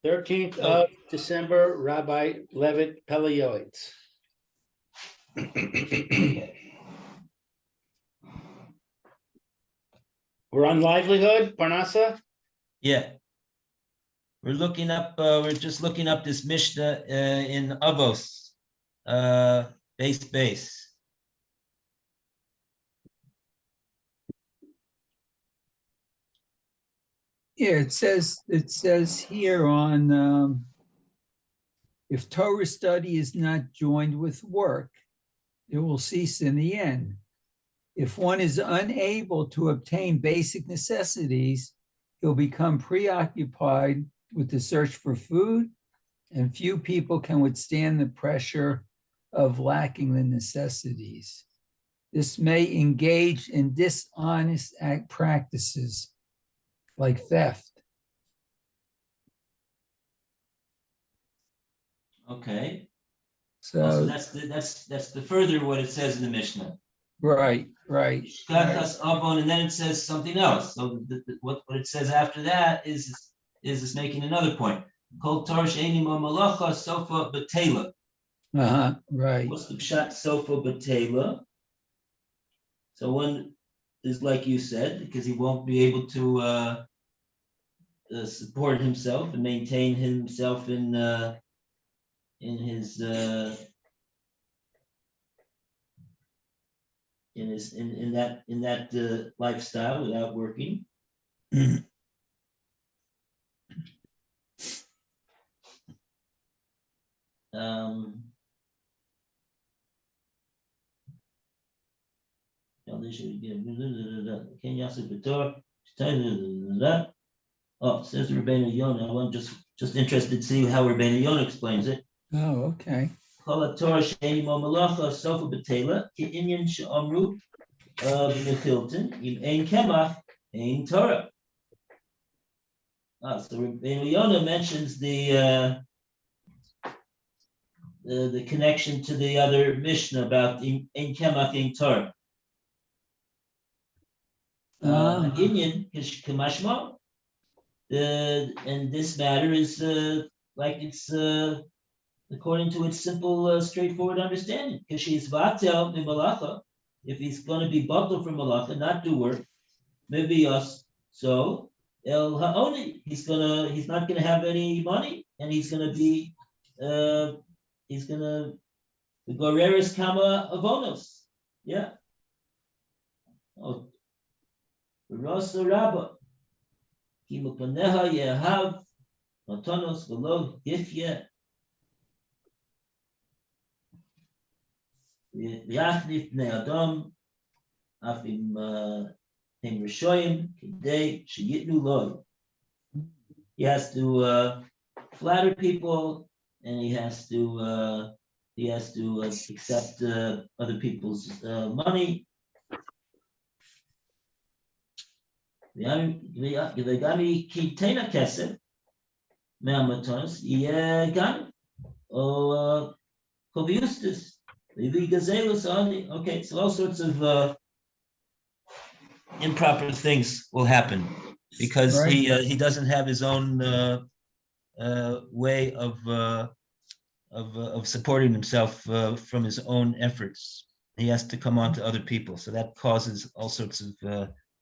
13th of December, Rabbi Levitt, Pele, Yoetz. We're on Livelihood, Parnassa? Yeah. We're looking up, we're just looking up this Mishnah in Avos, base. Yeah, it says here on if Torah study is not joined with work, it will cease in the end. If one is unable to obtain basic necessities, he'll become preoccupied with the search for food, and few people can withstand the pressure of lacking the necessities. This may engage in dishonest practices like theft. Okay. So that's the further what it says in the Mishnah. Right. And then it says something else. So what it says after that is it's making another point. Kol tar she'eni mo malacha sofa b'tela. Right. What's the pshat sofa b'tela? So one is like you said, because he won't be able to support himself and maintain himself in his in that lifestyle without working. Oh, says Rabbeinu Yonah. I'm just interested to see how Rabbeinu Yonah explains it. Oh, okay. Kol Torah she'eni mo malacha sofa b'tela ki'inyan she'amru b'mechilton im ein kemach ein Torah. So Rabbeinu Yonah mentions the connection to the other Mishnah about ein kemach ein Torah. Inyan k'mashma. And this matter is like it's according to its simple, straightforward understanding. Because she's vatel in malacha, if he's going to be bottled from malacha, not do work, maybe us. So el haoni, he's not gonna have any money, and he's gonna be the goreres kama avonos. Yeah. Oh, rasa rabba. Kimupaneha yehav matanos v'lo gifye v'yachnif bnei adam afim hem rishoyim kidei sheyitnu lo. He has to flatter people, and he has to accept other people's money. V'gami kitena kesef me'amatos yegam o koviustus levi gazelus ani. Okay, so all sorts of improper things will happen because he doesn't have his own way of supporting himself from his own efforts. He has to come on to other people, so that causes all sorts of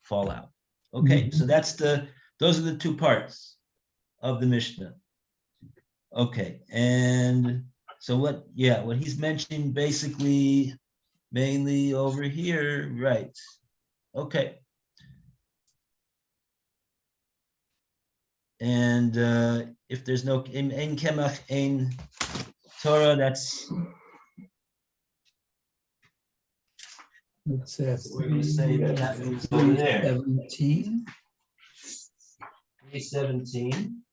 fallout. Okay, so those are the two parts of the Mishnah. Okay, and so what he's mentioning basically mainly over here, right? Okay. And if there's no ein kemach ein Torah, that's What's that? we're going to say that means over there. 17. 317.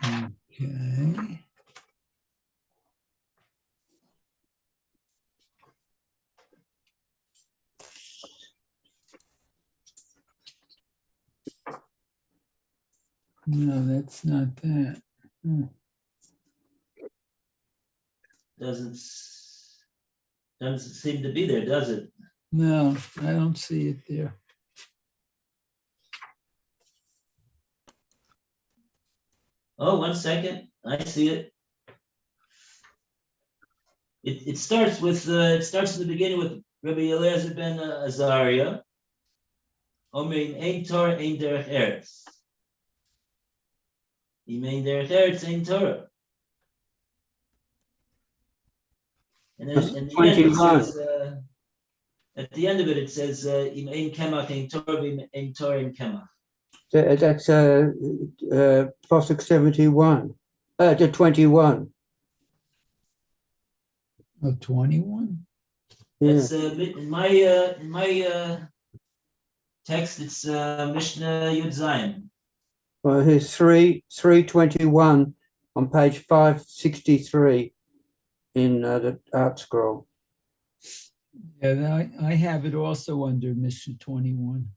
Okay. No, that's not that. Doesn't seem to be there, does it? No, I don't see it there. Oh, 1 second. I see it. It starts with it starts in the beginning with Rabbi Eliezer ben Azariah. Omein ein Torah ein derech eretz. Imein derech eretz ein Torah. And then That's in the end it 21. says at the end of it says im ein kemach ein Torah ein Torah ein kemach. That's Pasuk 71. To 21. Oh, 21? Yeah. That's in my text. It's Mishnah Yud Zayin. Well, here's 321 on page 563 in the art scroll. Yeah, I have it also under Mishnah 21.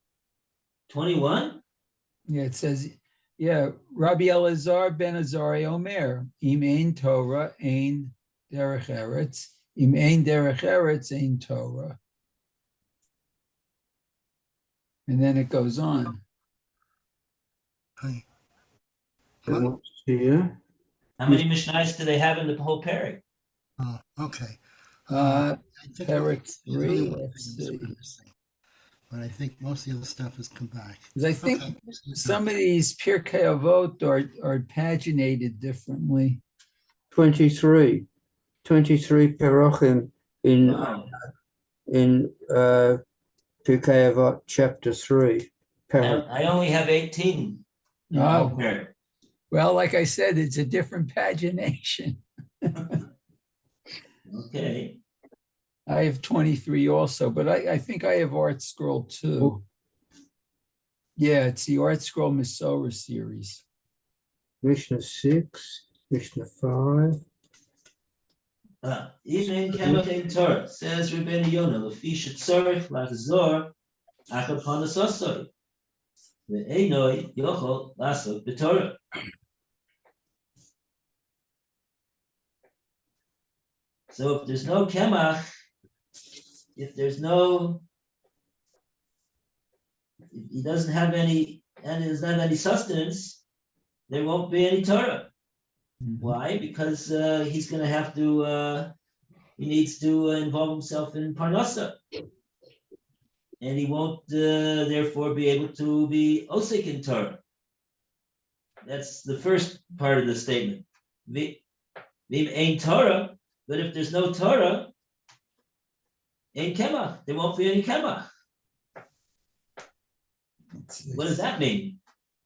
21. Yeah, it says, yeah, Rabbi Elazar ben Azari Omer, im ein Torah, ein derech eretz, im ein derech eretz, ein Torah. And then it goes on. So what's here? How many Mishnayos do they have in the whole parak? Oh, okay. Uh, I think Parak it's the only 3, one let's thing we're see. missing. But I think most of the other stuff has come back. Because I think Okay. some of these Pirkei Avot are paginated differently. 23 Perochim in Wow. Pirkei Avot chapter 3. I only have 18 in the whole Oh. parak. Well, like I said, it's a different pagination. Okay. I have 23 also, but I think I have Art Scroll too. Yeah, it's the Art Scroll Masorah series. Mishnah 6, Mishnah 5. Evening kemach ein Torah, says Rabbeinu Yonah, lefi shetzorich lachzor achar panas osoi, ve'enoi yochol lasok b'Torah. So if there's no kemach, if he doesn't have any, and there's not any sustenance, there won't be any Torah. Why? Because he's going to have to, he needs to involve himself in Parnasa. And he won't therefore be able to be Osik in Torah. That's the first part of the statement. Vim ain't Torah, but if there's no Torah, ain't Kemach. There won't be any Kemach. What does that mean?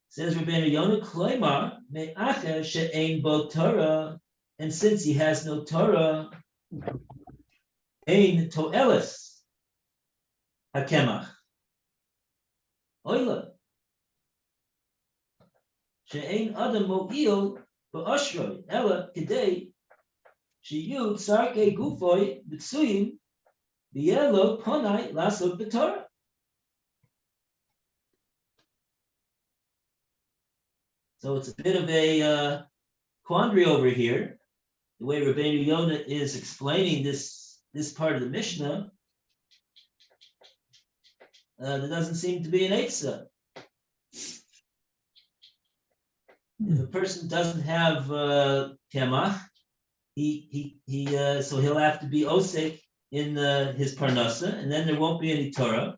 Says Rabbeinu Yonah, Kloimar, me'acher she'ein bo Torah, and since he has no Torah, ein to'eles hakemach. Oila. She'ein adam mo'il ba'ashroi, ela kidei, she'yu tzarkei gufoi b'tsuyim, b'yelo ponai lasot b'Torah. So it's a bit of a quandary over here. The way Rabbeinu Yonah is explaining this part of the Mishnah, there doesn't seem to be an eitzah. If a person doesn't have kemach, so he'll have to be osek in his parnasa, and then there won't be any Torah.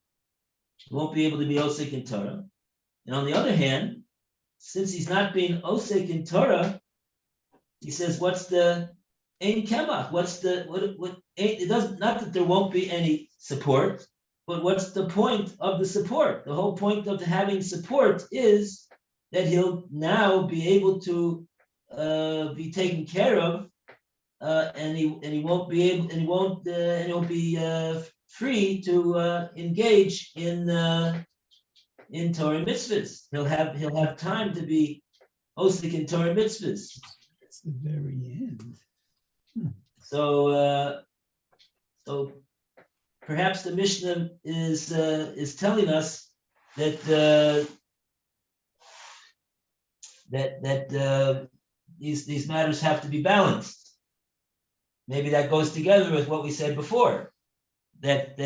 He won't be able to be osek in Torah. And on the other hand, since he's not being osek in Torah, he says, "What's the ein kemach? What's the what? It doesn't, not that there won't be any support, but what's the point of the support? The whole point of having support is that he'll now be able to be taken care of, and he won't be able, and he'll be free to engage in Torah mitzvahs. He'll have time to be osik in Torah mitzvahs. It's the very end. So perhaps the Mishnah is telling us that these matters have to be balanced. Maybe that goes together with what we said before, that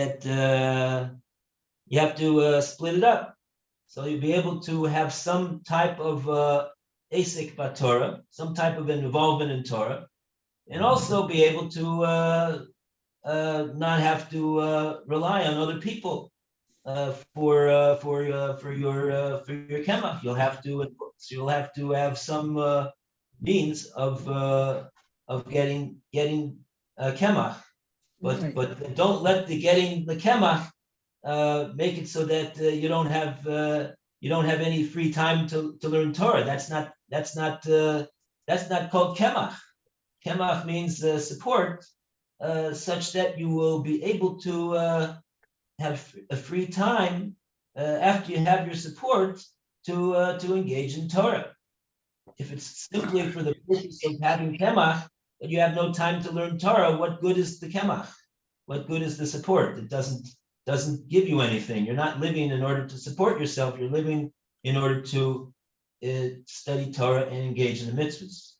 you have to split it up. So you'll be able to have some type of asik Torah, some type of involvement in Torah, and also be able to not have to rely on other people for your kemach. You'll have to have some means of getting kemach, Right. but don't let the getting the kemach make it so that you don't have any free time to learn Torah. That's not called kemach. Kemach means support, such that you will be able to have a free time after you have your support to engage in Torah. If it's simply for the purpose of having kemach, but you have no time to learn Torah, what good is the kemach? What good is the support? It doesn't give you anything. You're not living in order to support yourself. You're living in order to study Torah and engage in the mitzvahs.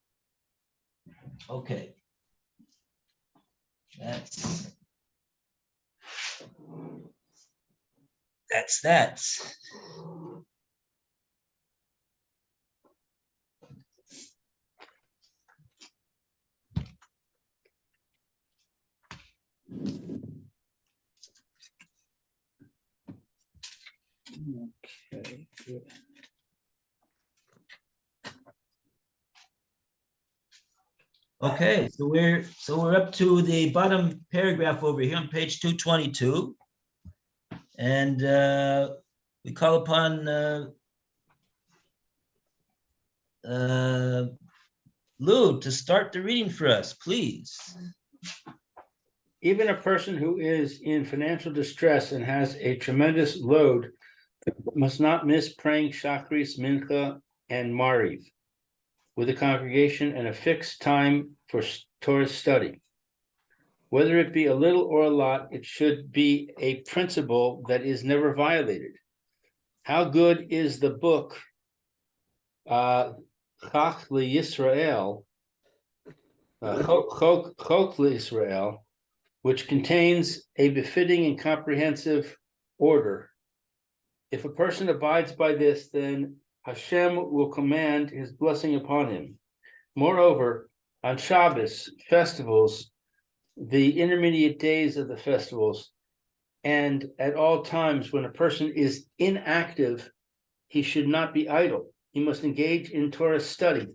Okay. That's that. Okay, good. Okay, so we're up to the bottom paragraph over here on page 222, and we call upon Lou to start the reading for us, please. Even a person who is in financial distress and has a tremendous load must not miss praying Shachris, Mincha, and Mariv with the congregation and a fixed time for Torah study. Whether it be a little or a lot, it should be a principle that is never violated. How good is the book Chach Yisrael, Chok Yisrael, which contains a befitting and comprehensive order. If a person abides by this, then Hashem will command his blessing upon him. Moreover, on Shabbos, festivals, the intermediate days of the festivals, and at all times when a person is inactive, he should not be idle. He must engage in Torah study.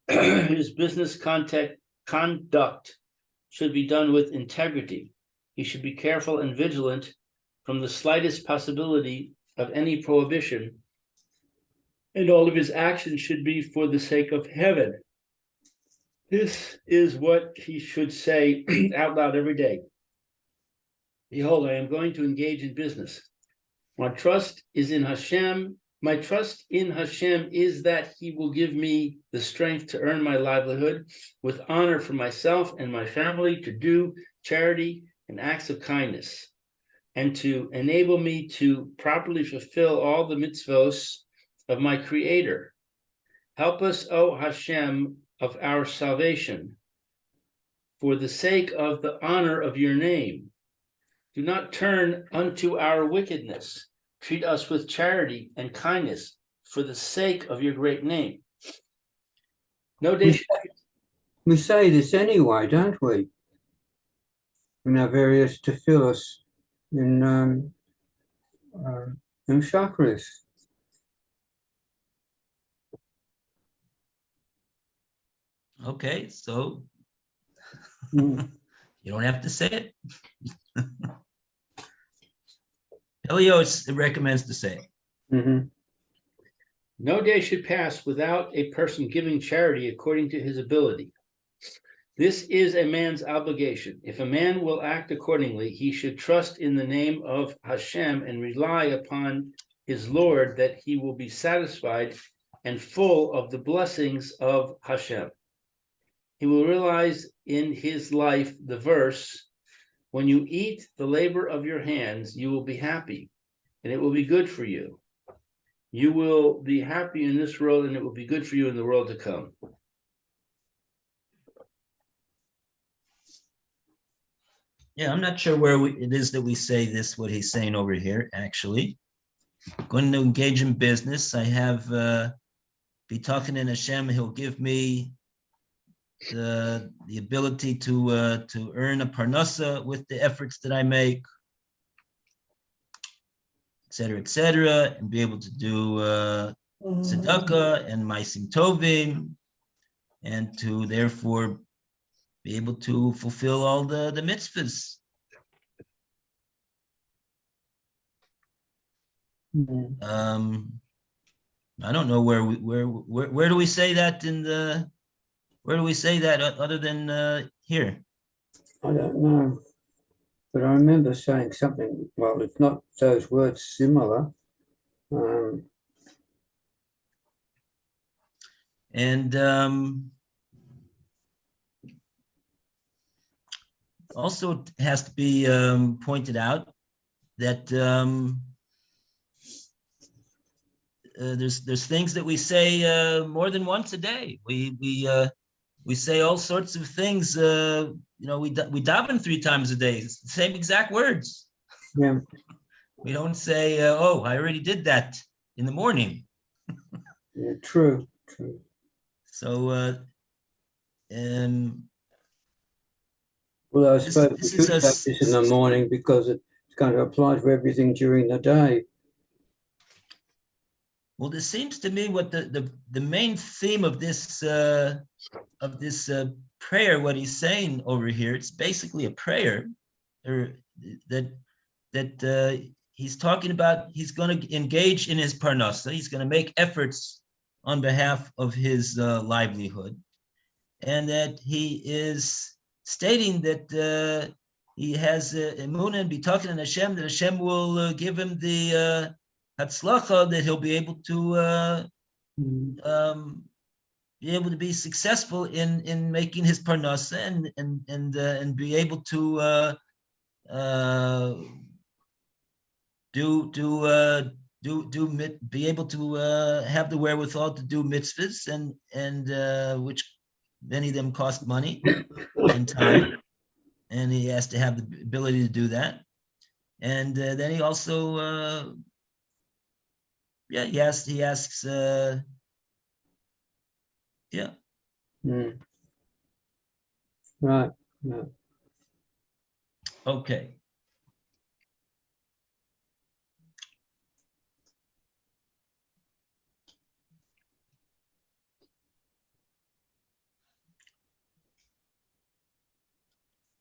His business conduct should be done with integrity. He should be careful and vigilant from the slightest possibility of any prohibition, and all of his actions should be for the sake of heaven. This is what he should say out loud every day. Behold, I am going to engage in business. My trust is in Hashem. My trust in Hashem is that he will give me the strength to earn my livelihood with honor for myself and my family, to do charity and acts of kindness, and to enable me to properly fulfill all the mitzvos of my Creator. Help us, O Hashem, of our salvation, for the sake of the honor of your name. Do not turn unto our wickedness. Treat us with charity and kindness for the sake of your great name. No day. We say this anyway, don't we? In our various tefillos in Chakras. Okay, so Mm. you don't have to say it. Yoetz recommends to say it. Mhm. No day should pass without a person giving charity according to his ability. This is a man's obligation. If a man will act accordingly, he should trust in the name of Hashem and rely upon his Lord that he will be satisfied and full of the blessings of Hashem. He will realize in his life the verse, when you eat the labor of your hands, you will be happy, and it will be good for you. You will be happy in this world, and it will be good for you in the world to come. Yeah, I'm not sure where it is that we say this, what he's saying over here, actually. Going to engage in business. I have talking in Hashem, he'll give me the ability to earn a parnasa with the efforts that I make, et cetera, and be able to do tzedakah and ma'asim tovim, and to therefore be able to fulfill all the mitzvahs. I don't know where do we say that in the, where do we say that other than here? I don't know, but I remember saying something. Well, if not those words similar. And also it has to be pointed out that there's things that we say more than once a day. We say all sorts of things. We daven 3 times a day. It's the same exact words. Yeah. We don't say, "Oh, I already did that in the morning." Yeah, true. So, Well, I this suppose we is should a take this in the morning because it's going to apply to everything during the day. well, this seems to me what the main theme of this prayer, what he's saying over here, it's basically a prayer, or that he's talking about. He's going to engage in his parnasa. He's going to make efforts on behalf of his livelihood, and that he is stating that he has emunah and bitaken in Hashem, that Hashem will give him the hatzlacha, that he'll be able to be successful in making his parnasa and be able to be able to have the wherewithal to do mitzvahs, and which many of them cost money and time, and he has to have the ability to do that. And then he also he asks Right. Yeah. Okay.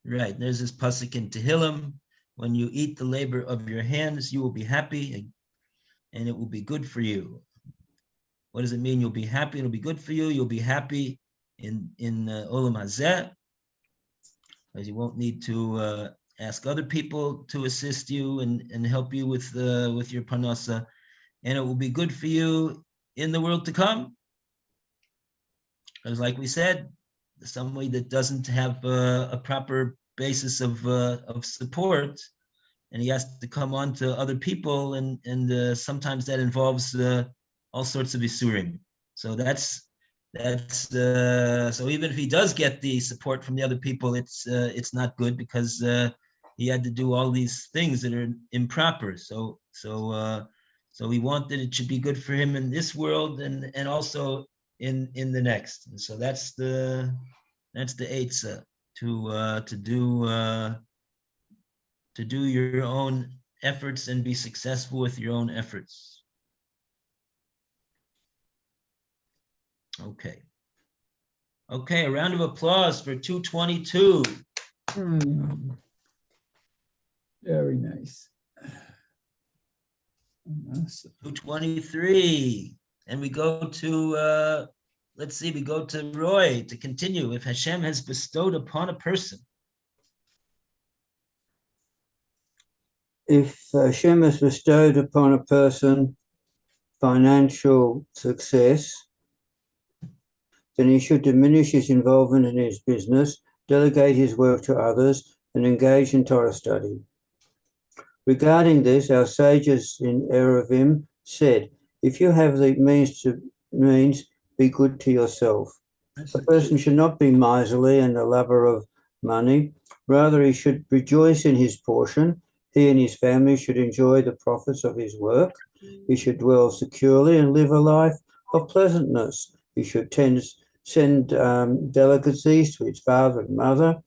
Right, there's this pasuk in Tehillim: when you eat the labor of your hands, you will be happy, and it will be good for you. What does it mean? You'll be happy, it'll be good for you. You'll be happy in Olam Hazeh, because you won't need to ask other people to assist you and help you with your parnasa, and it will be good for you in the world to come. Because, like we said, somebody that doesn't have a proper basis of support, and he has to come on to other people, and sometimes that involves all sorts of isurim. So that's so even if he does get the support from the other people, it's not good, because he had to do all these things that are improper. So we want that it should be good for him in this world and also in the next. And so that's the eitzah, to do your own efforts and be successful with your own efforts. Okay, a round of applause for 222. Very nice. 223, and we go to we go to Roy to continue. If Hashem has bestowed upon a person, if Hashem has bestowed upon a person financial success, then he should diminish his involvement in his business, delegate his work to others, and engage in Torah study. Regarding this, our sages in Eruvim said, if you have the means, be good to yourself. A person should not be miserly and a lover of money. Rather, he should rejoice in his portion. He and his family should enjoy the profits of his work. He should dwell securely and live a life of pleasantness. He should send delicacies to his father and mother,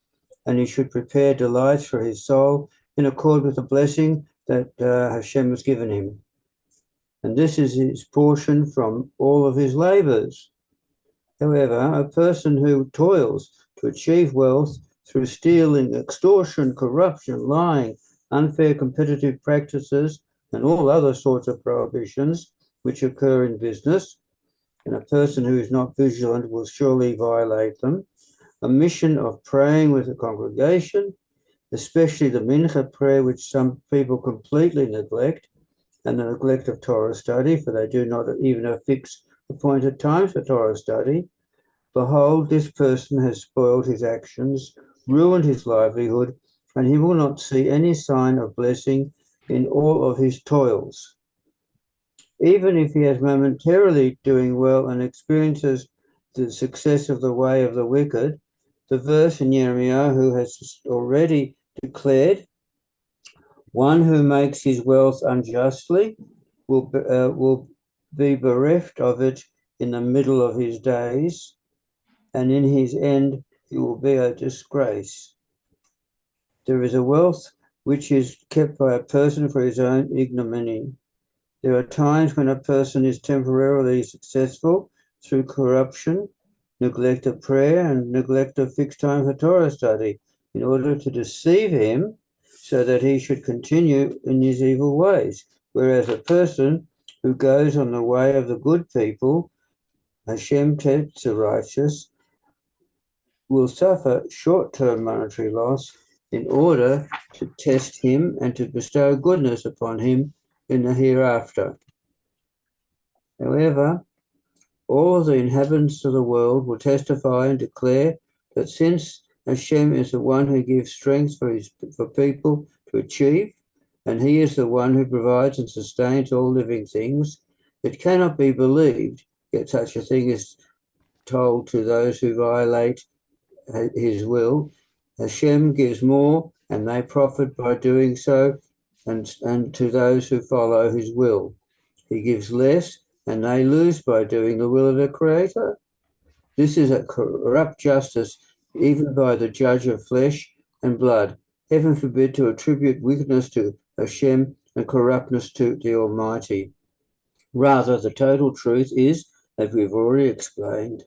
and he should prepare delights for his soul in accord with the blessing that Hashem has given him. And this is his portion from all of his labors. However, a person who toils to achieve wealth through stealing, extortion, corruption, lying, unfair competitive practices, and all other sorts of prohibitions which occur in business, and a person who is not vigilant will surely violate them. A mission of praying with the congregation, especially the mincha prayer, which some people completely neglect, and the neglect of Torah study, for they do not even affix appointed times for Torah study. Behold, this person has spoiled his actions, ruined his livelihood, and he will not see any sign of blessing in all of his toils. Even if he is momentarily doing well and experiences the success of the way of the wicked, the verse in Yirmiyahu has already declared, one who makes his wealth unjustly will be bereft of it in the middle of his days, and in his end he will be a disgrace. There is a wealth which is kept by a person for his own ignominy. There are times when a person is temporarily successful through corruption, neglect of prayer, and neglect of fixed time for Torah study, in order to deceive him so that he should continue in his evil ways. Whereas a person who goes on the way of the good people, Hashem tests the righteous, will suffer short-term monetary loss in order to test him and to bestow goodness upon him in the hereafter. However, all of the inhabitants of the world will testify and declare that since Hashem is the one who gives strength for people to achieve, and he is the one who provides and sustains all living things, it cannot be believed that such a thing is told to those who violate his will. Hashem gives more, and they profit by doing so, and to those who follow his will. He gives less, and they lose by doing the will of the Creator. This is a corrupt justice, even by the judge of flesh and blood. Heaven forbid to attribute wickedness to Hashem and corruptness to the Almighty. Rather, the total truth is, as we've already explained,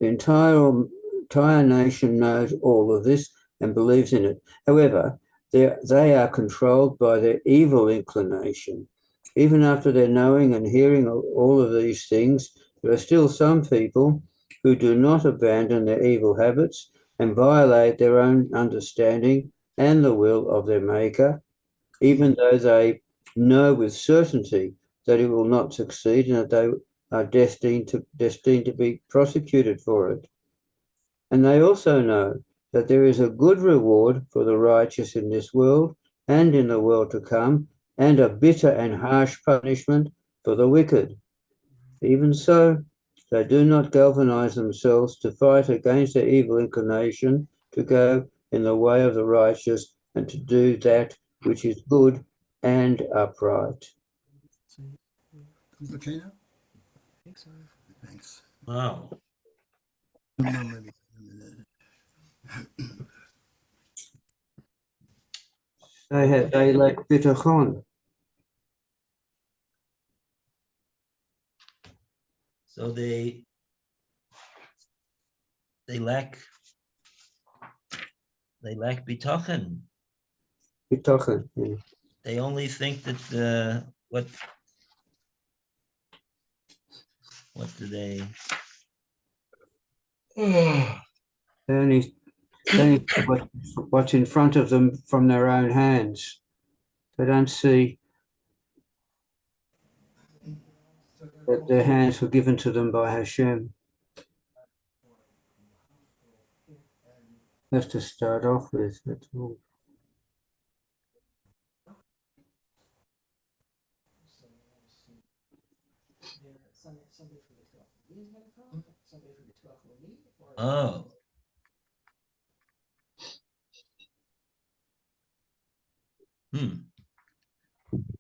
the entire nation knows all of this and believes in it. However, they are controlled by their evil inclination. Even after their knowing and hearing all of these things, there are still some people who do not abandon their evil habits and violate their own understanding and the will of their Maker, even though they know with certainty that it will not succeed and that they are destined to be prosecuted for it. And they also know that there is a good reward for the righteous in this world and in the world to come, and a bitter and harsh punishment for the wicked. Even so, they do not galvanize themselves to fight against their evil inclination to go in the way of the righteous and to do that which is good and upright. Okay now? I think so. Thanks. Wow. No, maybe a minute. They lack bitachon. So they lack bitachon. Bitachon, yeah. They only think that what do they? They only what's in front of them from their own hands. They don't see that their hands were given to them by Hashem. That's to start off with. That's all. Somebody from the 12th is going to come. Somebody from the 12th will meet. Oh.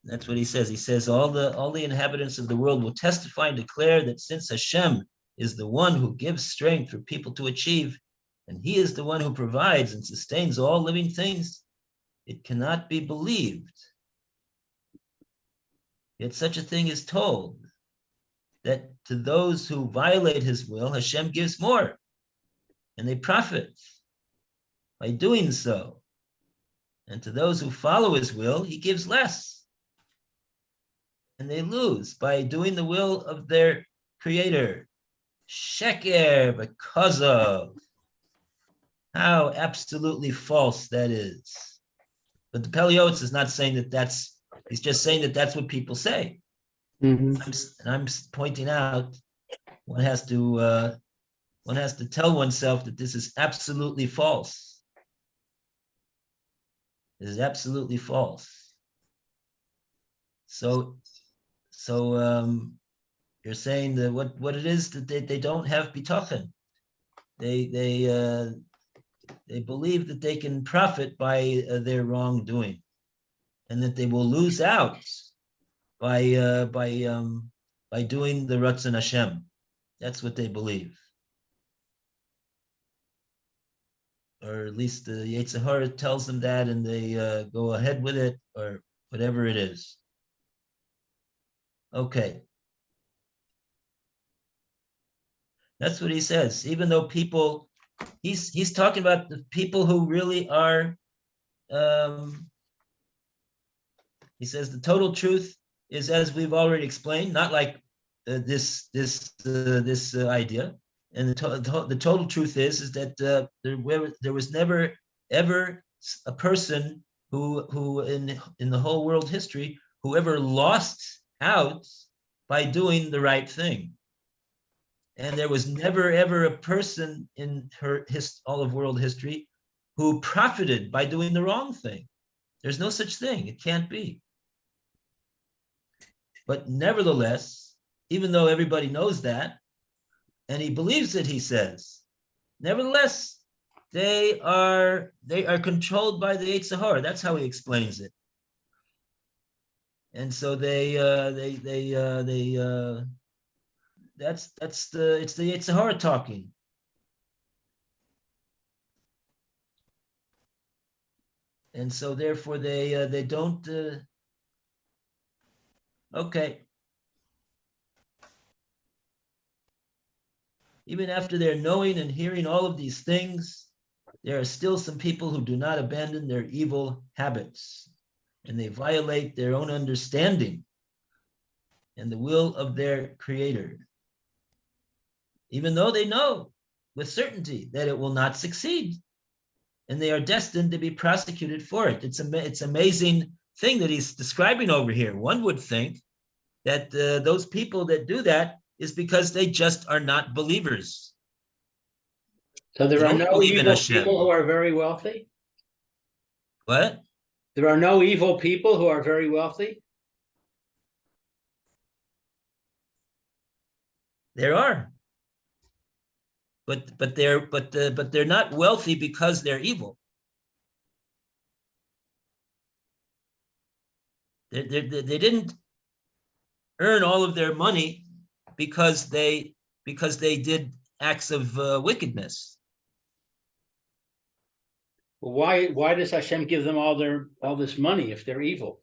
That's what he says. He says all the inhabitants of the world will testify and declare that since Hashem is the one who gives strength for people to achieve, and he is the one who provides and sustains all living things, it cannot be believed. Yet such a thing is told, that to those who violate his will, Hashem gives more, and they profit by doing so. And to those who follow his will, he gives less, and they lose by doing the will of their creator. Sheker, because of how absolutely false that is. But the Pele Yoetz is not saying that that's, he's just saying that that's what people say. Mhm. I'm pointing out one has to tell oneself that this is absolutely false. This is absolutely false. So you're saying that what it is that they don't have bitachon. They believe that they can profit by their wrongdoing, and that they will lose out by doing the Ratzon Hashem. That's what they believe, or at least the Yetzer Hara tells them that, and they go ahead with it, or whatever it is. Okay. That's what he says. Even though people, he's talking about the people who really are, he says the total truth is, as we've already explained, not like this idea. And the total truth is that there was never ever a person who in the whole world history who ever lost out by doing the right thing. And there was never ever a person in all of world history who profited by doing the wrong thing. There's no such thing. It can't be. But nevertheless, even though everybody knows that, and he believes it, he says, nevertheless, they are controlled by the Yetzer Hara. That's how he explains it. And so it's the Yetzer Hara talking. And so therefore they don't okay. Even after they're knowing and hearing all of these things, there are still some people who do not abandon their evil habits, and they violate their own understanding and the will of their creator, even though they know with certainty that it will not succeed, and they are destined to be prosecuted for it. It's amazing thing that he's describing over here. One would think that those people that do that is because they just are not believers. So there They are don't no believe in evil Hashem. people who are very wealthy? What? There are no evil people who are very wealthy? There are. But they're not wealthy because they're evil. They didn't earn all of their money because they did acts of wickedness. Well, why does Hashem give them all this money if they're evil?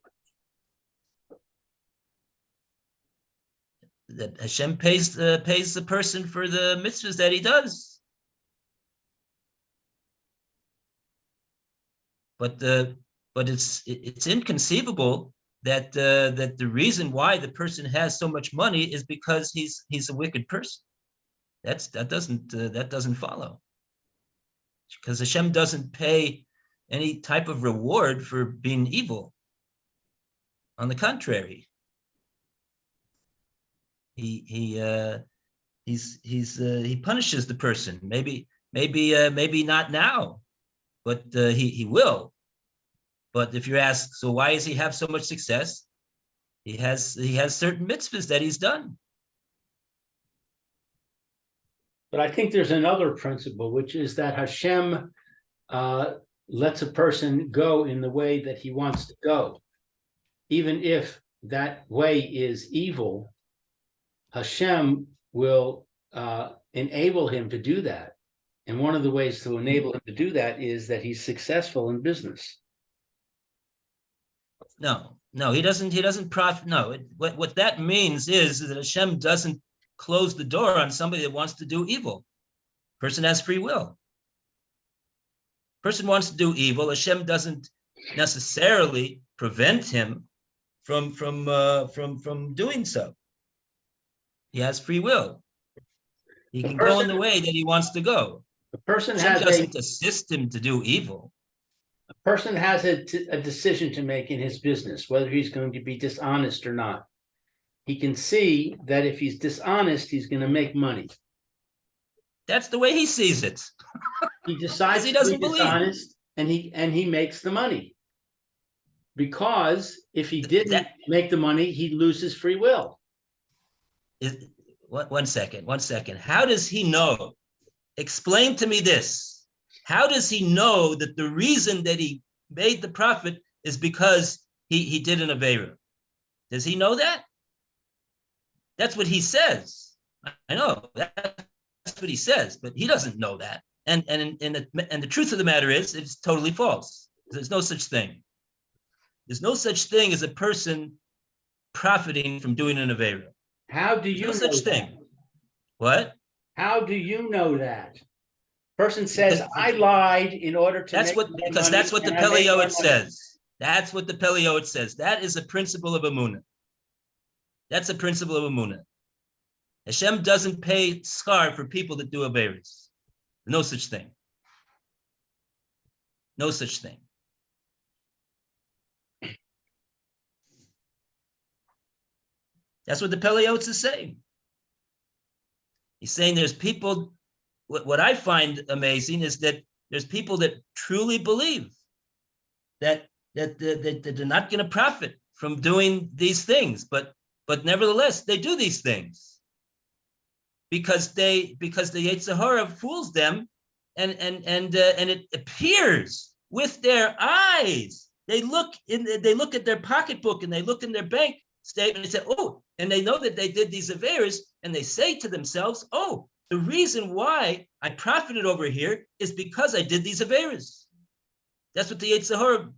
That Hashem pays the person for the mitzvahs that he does. But it's inconceivable that the reason why the person has so much money is because he's a wicked person. That doesn't follow. Because Hashem doesn't pay any type of reward for being evil. On the contrary, he punishes the person. Maybe not now, but he will. But if you ask, so why does he have so much success? He has certain mitzvahs that he's done. But I think there's another principle, which is that Hashem lets a person go in the way that he wants to go. even if that way is evil, Hashem will enable him to do that. And one of the ways to enable him to do that is that he's successful in business. No, he doesn't profit. No, what that means is that Hashem doesn't close the door on somebody that wants to do evil. Person has free will. Person wants to do evil. Hashem doesn't necessarily prevent him from doing so. He has free will. He can go in the way that he wants to go. The person Hashem doesn't assist him to do evil. A person has a decision to make in his business, whether he's going to be dishonest or not. He can see that if he's dishonest, he's going to make money. That's the way he sees it. He decides he to doesn't be dishonest, and he makes the money. Because if he didn't make the money, he'd lose his free will. One second. How does he know? Explain to me this. How does he know that the reason that he made the profit is because he did an Aveira? Does he know that? That's what he says. I know that's what he says, but he doesn't know that. And the truth of the matter is, it's totally false. There's no such thing. There's no such thing as a person profiting from doing an Aveira. How do you know such thing? What? How do you know that? Person says, I lied in order to that's what the Pele Yoetz says. That's what the Pele Yoetz says. That is a principle of Emunah. That's a principle of Emunah. Hashem doesn't pay schar for people that do Aveiros. No such thing. No such thing. That's what the Pele Yoetz is saying. He's saying there's people, what I find amazing is that there's people that truly believe that they're not going to profit from doing these things, but nevertheless they do these things because the Yetzer Hara fools them, and it appears with their eyes. They look at their pocketbook and they look in their bank statement and say, oh, and they know that they did these Aveiros, and they say to themselves, oh, the reason why I profited over here is because I did these Aveiros. That's what the Yetzer Hara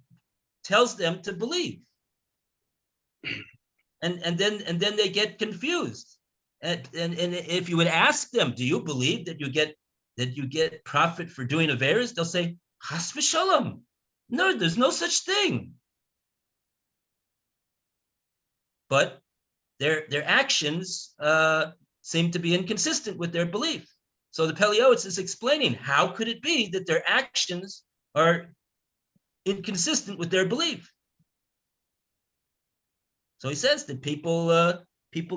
tells them to believe. And then they get confused. And if you would ask them, do you believe that you get profit for doing Aveiros? They'll say, Chas v'shalom. No, there's no such thing. But their actions seem to be inconsistent with their belief. So the Pele Yoetz is explaining, how could it be that their actions are inconsistent with their belief? So he says that people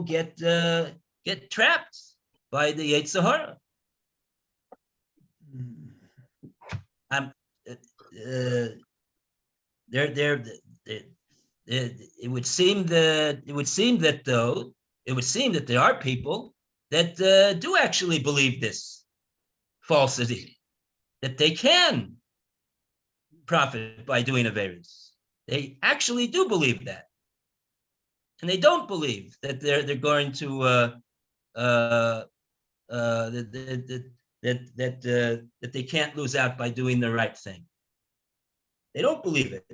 get trapped by the Yetzer Hara. It would seem that there are people that do actually believe this falsity, that they can profit by doing Aveiros. They actually do believe that, and they don't believe that they're going to that they can't lose out by doing the right thing. They don't believe it.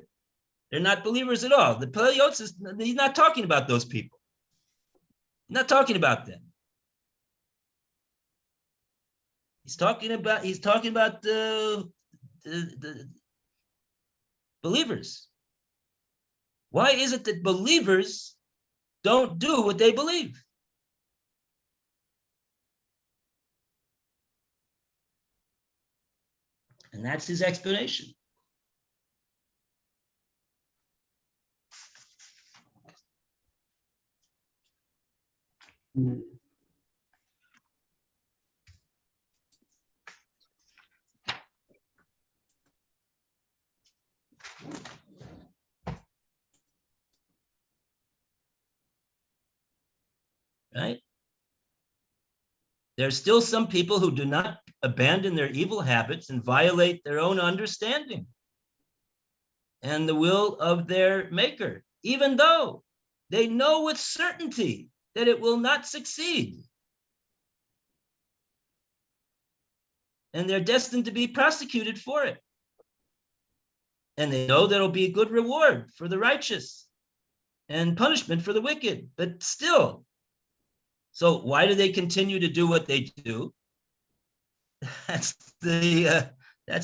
They're not believers at all. The Pele Yoetz he's not talking about those people. He's not talking about them. He's talking about the believers. Why is it that believers don't do what they believe? And that's his explanation. Right? There's still some people who do not abandon their evil habits and violate their own understanding and the will of their maker. even though they know with certainty that it will not succeed. And they're destined to be prosecuted for it. And they know there'll be a good reward for the righteous and punishment for the wicked, but still. So why do they continue to do what they do? That's the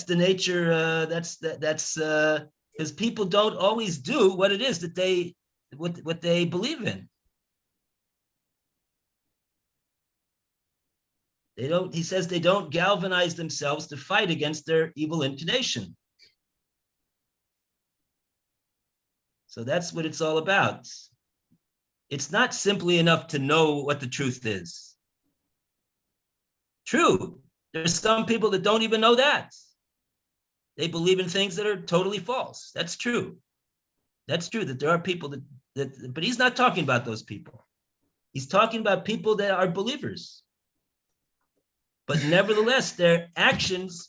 nature. That's because people don't always do what it is that what they believe in. They don't. He says they don't galvanize themselves to fight against their evil inclination. So that's what it's all about. It's not simply enough to know what the truth is. True, there's some people that don't even know that. They believe in things that are totally false. That's true. That's true that there are people that but he's not talking about those people. He's talking about people that are believers. But nevertheless, their actions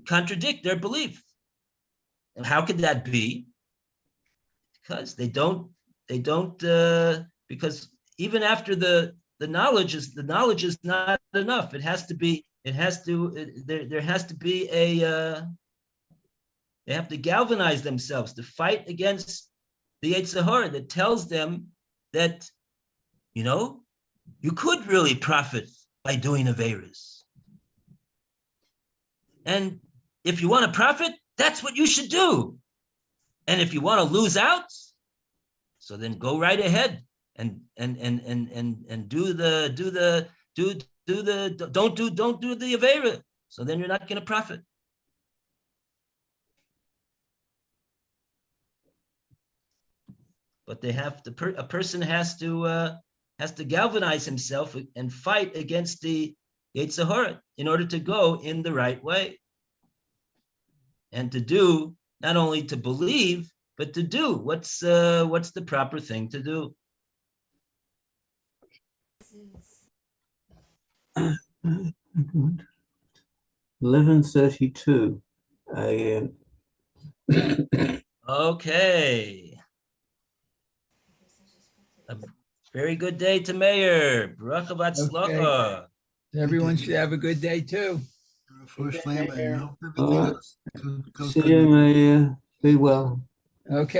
contradict their belief. And how could that be? Because they don't, because even after the knowledge is not enough. There has to be they have to galvanize themselves to fight against the Yetzer Hara that tells them that, you could really profit by doing Averas. And if you want to profit, that's what you should do. And if you want to lose out, so then go right ahead and do the don't do the Avera. So then you're not going to profit. But they have to. A person has to galvanize himself and fight against the Yetzer Hara in order to go in the right way, and to do not only to believe but to do what's the proper thing to do. 11:32 a.m. Okay. A very good day to Mayor. Bracha v'atzlacha. Everyone should have a good day too. First flame, and hope All everything right. goes See good. you, Maria. Be well. Okay.